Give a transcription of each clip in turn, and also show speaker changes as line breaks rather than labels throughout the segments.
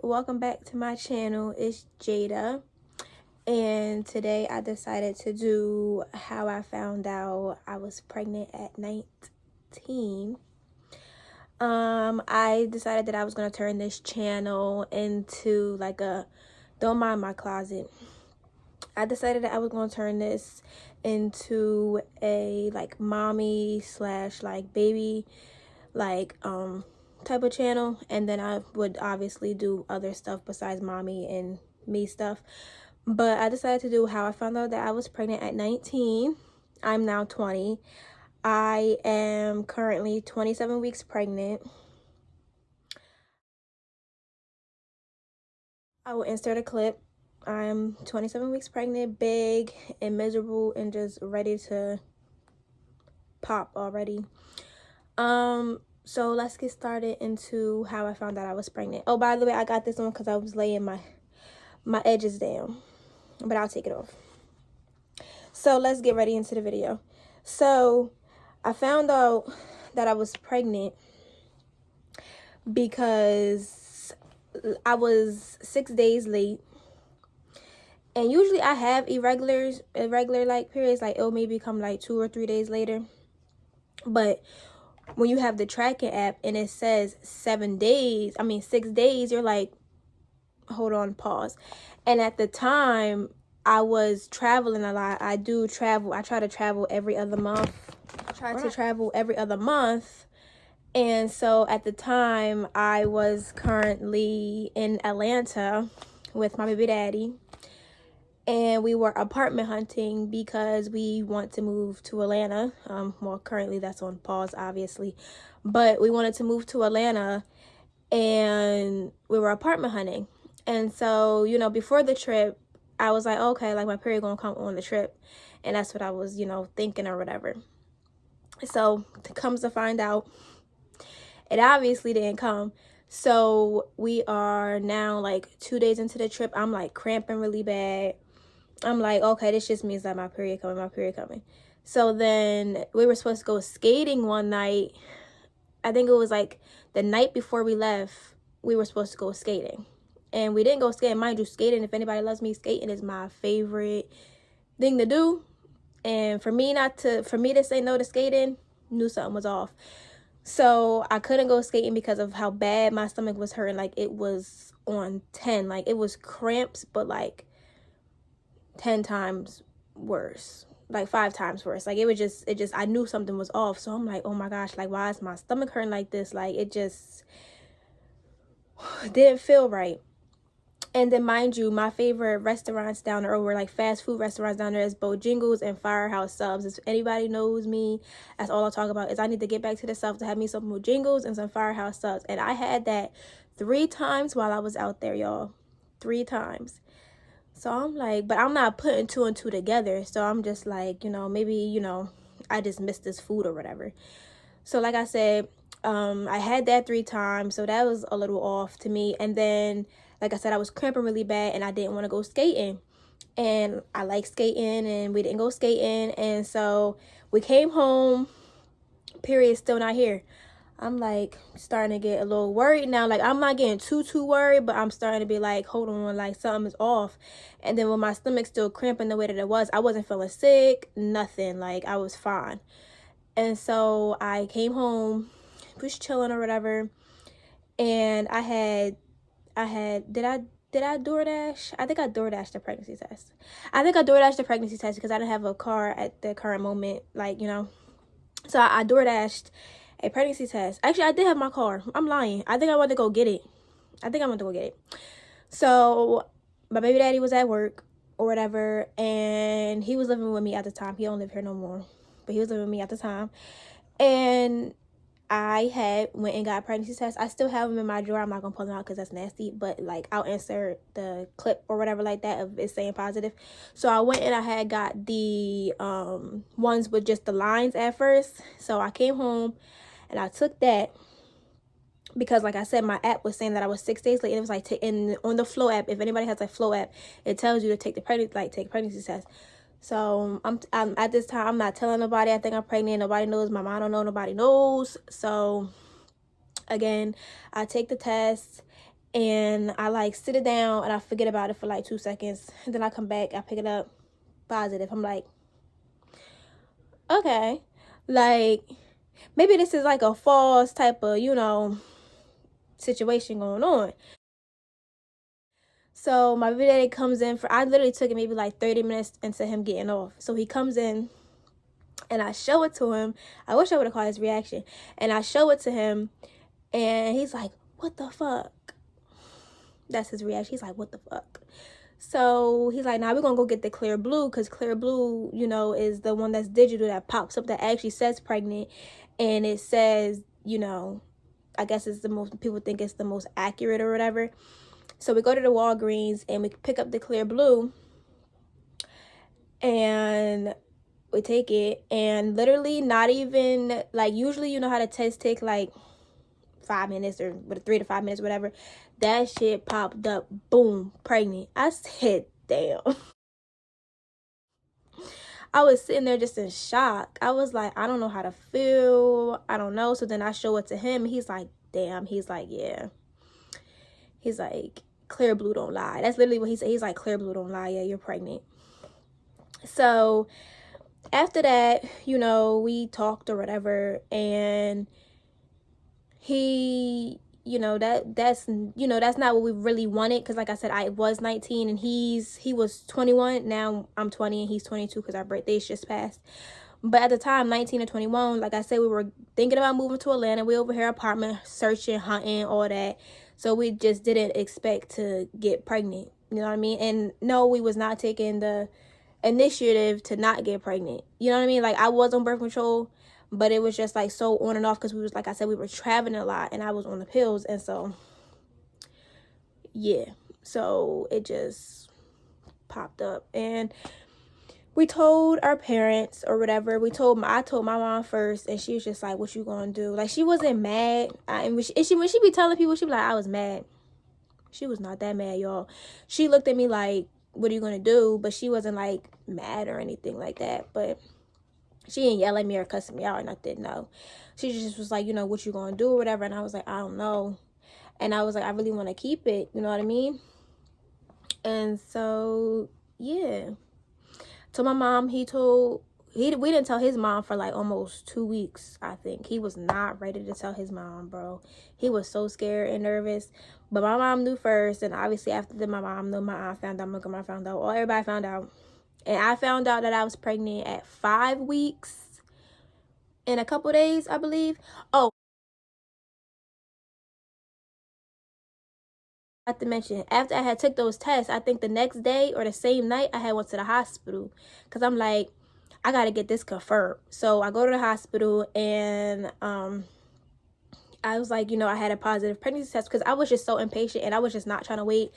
welcome back to my channel. It's Jada, and today I decided to do how I found out I was pregnant at 19. I decided that I was going to turn this channel into like a don't mind my closet. I decided that I was going to turn this into a like mommy slash like baby like type of channel, and then I would obviously do other stuff besides mommy and me stuff. But I decided to do how I found out that I was pregnant at 19. I'm now 20. I am currently 27 weeks pregnant. I will insert a clip. I'm 27 weeks pregnant, big and miserable and just ready to pop already. So let's get started into how I found out I was pregnant. Oh, by the way, I got this on because I was laying my edges down, but I'll take it off. So let's get ready into the video. So I found out that I was pregnant because I was 6 days late. And usually I have irregular like periods, like it'll maybe come like 2 or 3 days later. But when you have the tracking app and it says 6 days, you're like, hold on, pause. And at the time, I was traveling a lot. I do travel. I try to travel every other month. And so at the time, I was currently in Atlanta with my baby daddy. And we were apartment hunting because we want to move to Atlanta. Well, currently that's on pause, obviously. But we wanted to move to Atlanta, and we were apartment hunting. And so, you know, before the trip, I was like, okay, like my period gonna come on the trip. And that's what I was, you know, thinking or whatever. So, comes to find out, it obviously didn't come. So, we are now like 2 days into the trip. I'm like cramping really bad. I'm like, okay, this just means that my period coming. So then we were supposed to go skating one night. I think it was like the night before we left, we were supposed to go skating. And we didn't go skating. Mind you, skating, if anybody loves me, skating is my favorite thing to do. And for me to say no to skating, knew something was off. So I couldn't go skating because of how bad my stomach was hurting. Like it was on 10. Like it was cramps, but like 10 times worse, like 5 times worse. Like it just I knew something was off. So I'm like, oh my gosh, like why is my stomach hurting like this? Like it just didn't feel right. And then mind you, my favorite restaurants down there, or like fast food restaurants down there, is Bojangles and Firehouse Subs. If anybody knows me, that's all I talk about is I need to get back to the South to have me some Bojangles and some Firehouse Subs. And I had that 3 times while I was out there, y'all. 3 times. So I'm like, but I'm not putting 2 and 2 together. So I'm just like, you know, maybe, you know, I just missed this food or whatever. So like I said, I had that 3 times. So that was a little off to me. And then, like I said, I was cramping really bad and I didn't want to go skating. And I like skating and we didn't go skating. And so we came home, period, still not here. I'm like starting to get a little worried now. Like I'm not getting too worried, but I'm starting to be like, hold on, like something is off. And then with my stomach still cramping the way that it was, I wasn't feeling sick, nothing. Like I was fine. And so I came home, was chilling or whatever, and I had did I DoorDash? I think I DoorDashed the pregnancy test. Because I didn't have a car at the current moment, like, you know. So I DoorDashed a pregnancy test. Actually, I did have my car. I'm lying. I think I went to go get it. So my baby daddy was at work or whatever, and he was living with me at the time. He don't live here no more, but he was living with me at the time. And I went and got a pregnancy test. I still have them in my drawer. I'm not gonna pull them out because that's nasty, but like I'll insert the clip or whatever like that of it saying positive. So I went and I had got the ones with just the lines at first. So I came home and I took that because, like I said, my app was saying that I was 6 days late. And it was like on the Flow app. If anybody has a Flow app, it tells you to take the pregnancy test. So I'm at this time, I'm not telling nobody I think I'm pregnant. Nobody knows. My mom don't know. Nobody knows. So again, I take the test And I like sit it down and I forget about it for like 2 seconds. And then I come back, I pick it up, positive. I'm like, okay, like maybe this is like a false type of, situation going on. So my baby daddy comes in I literally took it maybe like 30 minutes into him getting off. So he comes in and I show it to him. I wish I would have caught his reaction. And I show it to him and he's like, what the fuck? That's his reaction. He's like, what the fuck? So he's like, nah, we're gonna go get the Clear Blue, because Clear Blue, is the one that's digital that pops up that actually says pregnant. And it says, I guess it's the most, people think it's the most accurate or whatever. So we go to the Walgreens and we pick up the Clear Blue and we take it, and literally not even, like, usually you know how the test take like 5 minutes or 3 to 5 minutes, whatever. That shit popped up, boom, pregnant. I said, damn. I was sitting there just in shock. I was like, I don't know how to feel. I don't know. So then I show it to him. He's like, damn. He's like, yeah. He's like, Clear Blue don't lie. That's literally what he said. He's like, Clear Blue don't lie. Yeah, you're pregnant. So after that, we talked or whatever, and he, that's not what we really wanted, because like I said, I was 19 and he was 21. Now I'm 20 and he's 22 because our birthdays just passed. But at the time, 19 and 21, like I said, we were thinking about moving to Atlanta. We over here apartment searching, hunting, all that. So we just didn't expect to get pregnant. You know what I mean? And no, we was not taking the initiative to not get pregnant. You know what I mean? Like, I was on birth control, but it was just like so on and off, because we was, like I said, we were traveling a lot and I was on the pills. And so, yeah. So it just popped up. And we told our parents or whatever. I told my mom first, and she was just like, what you gonna do? Like, she wasn't mad. When she be telling people, she be like, I was mad. She was not that mad, y'all. She looked at me like, what are you gonna do? But she wasn't like mad or anything like that. But she didn't yell at me or cuss me out or nothing, no. She just was like, what you gonna do or whatever. And I was like, I don't know. And I was like, I really want to keep it, you know what I mean? And so, yeah. So my mom, we didn't tell his mom for like almost 2 weeks, I think. He was not ready to tell his mom, bro. He was so scared and nervous. But my mom knew first, and obviously after that, my mom knew, my aunt found out, my grandma found out, everybody found out. And I found out that I was pregnant at 5 weeks in a couple days, I believe. Oh, I have to mention, after I had took those tests, I think the next day or the same night, I had went to the hospital, because I'm like, I got to get this confirmed. So I go to the hospital, and I was like, I had a positive pregnancy test, because I was just so impatient and I was just not trying to wait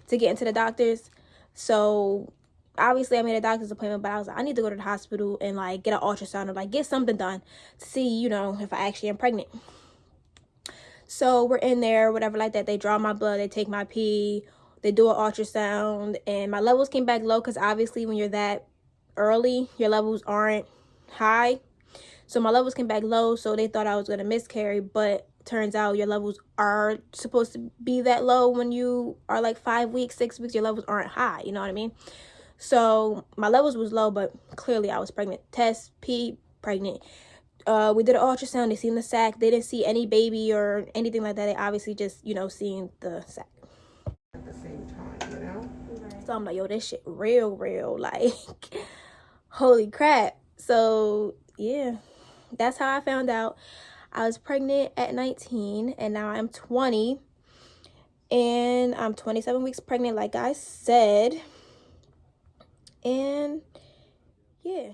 to get into the doctors. So obviously I made a doctor's appointment, but I was like, I need to go to the hospital and like get an ultrasound or like get something done to see, if I actually am pregnant. So we're in there, whatever like that. They draw my blood, they take my pee, they do an ultrasound, and my levels came back low, because obviously when you're that early, your levels aren't high. So my levels came back low, so they thought I was going to miscarry, but turns out your levels are supposed to be that low when you are like 5 weeks, 6 weeks, your levels aren't high, you know what I mean? So my levels was low, but clearly I was pregnant. Test, pee, pregnant. We did an ultrasound, they seen the sac. They didn't see any baby or anything like that. They obviously just, seen the sac.
At the same time,
Right. So I'm like, yo, this shit real, like, holy crap. So, yeah. That's how I found out I was pregnant at 19, and now I'm 20, and I'm 27 weeks pregnant, like I said. And yeah.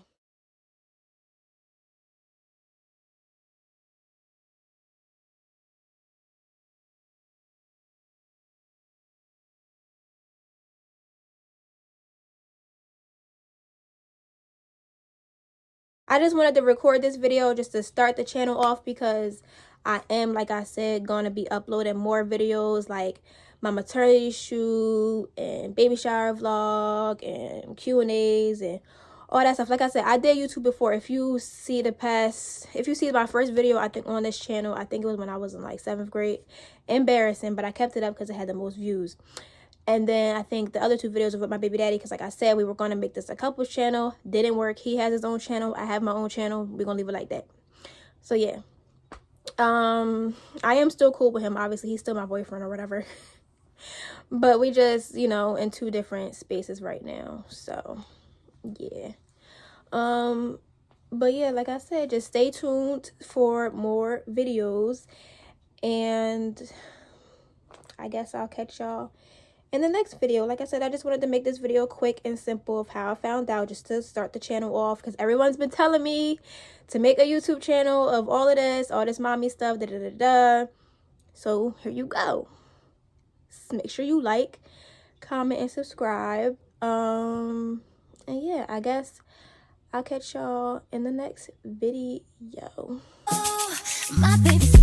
I just wanted to record this video just to start the channel off, because I am, like I said, going to be uploading more videos, like my maternity shoot and baby shower vlog and Q&As and all that stuff. Like I said, I did YouTube before. If you see my first video, I think on this channel, I think it was when I was in like 7th grade. Embarrassing, but I kept it up because it had the most views. And then I think the other 2 videos were with my baby daddy, because like I said, we were going to make this a couples channel. Didn't work. He has his own channel. I have my own channel. We're going to leave it like that. So yeah. I am still cool with him. Obviously, he's still my boyfriend or whatever. But we just, you know, in 2 different spaces right now. So yeah. But yeah, like I said, just stay tuned for more videos, and I guess I'll catch y'all in the next video. Like I said, I just wanted to make this video quick and simple of how I found out, just to start the channel off, because everyone's been telling me to make a YouTube channel of all this mommy stuff, so here you go. Make sure you like, comment, and subscribe. And yeah, I guess I'll catch y'all in the next video. Oh, my baby's